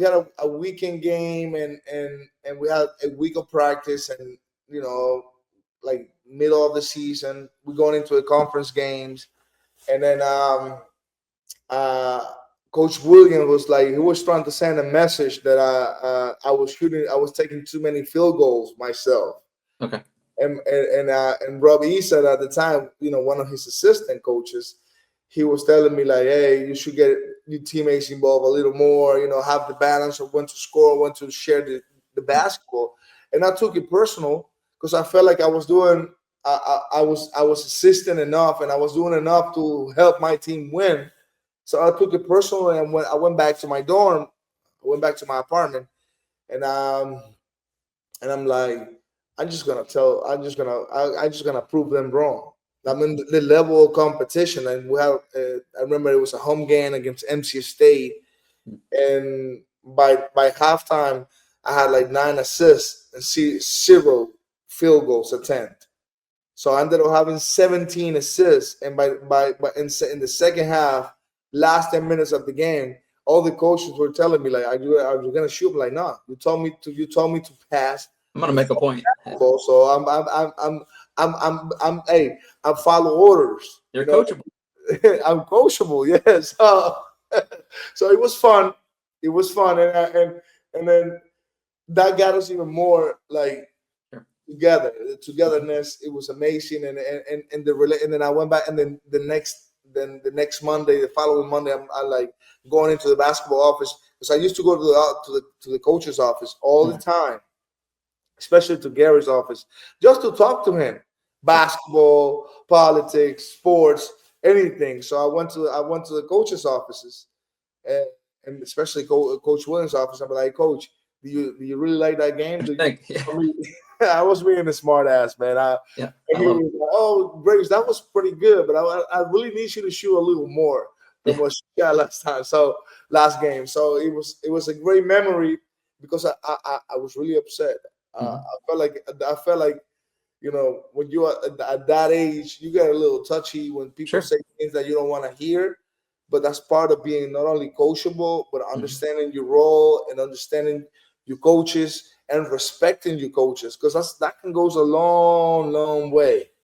a weekend game, and we had a week of practice, and like middle of the season, we're going into the conference games, and then uh, Coach Williams was like, he was trying to send a message that I was taking too many field goals myself, Okay. and Rob Easton at the time, one of his assistant coaches, he was telling me like, hey, you should get your teammates involved a little more, have the balance of when to score, when to share the basketball. And I took it personal because I felt like I was doing, I was assisting enough, and I was doing enough to help my team win. So I took it personal, and when I went back to my dorm, I went back to my apartment, and I'm like, I'm just gonna prove them wrong. I mean, the level of competition, and I remember it was a home game against MC State, and by halftime, I had like 9 assists and zero field goals attempt. So I ended up having 17 assists, and in the second half, last 10 minutes of the game, all the coaches were telling me like, "Are you gonna shoot?" I'm like, no, you told me to pass I'm gonna make a point. ball, so hey, I follow orders. You're coachable. I'm coachable. Yes. So it was fun. It was fun, and then that got us even more like Sure. together. The togetherness, it was amazing, and then I went back, and then the next Monday, the following Monday, I like going into the basketball office because I used to go to the coach's office all the Mm. time, especially to Gary's office, just to talk to him, basketball, politics, sports, anything. So I went to the coaches' offices, and, and especially Coach Williams' office. I'm like, Coach, do you really like that game? What Do you think? Yeah. you, I was being a smart ass, man. Yeah. And I he love it. was like, oh, Graves, that was pretty good, but I really need you to shoot a little more than Yeah. what you got last time. So last game, so it was a great memory because I was really upset. Mhm. I felt like when you're at that age, you get a little touchy when people Sure. say things that you don't want to hear. But that's part of being not only coachable, but Mhm. understanding your role and understanding your coaches and respecting your coaches, because that can goes a long, long way.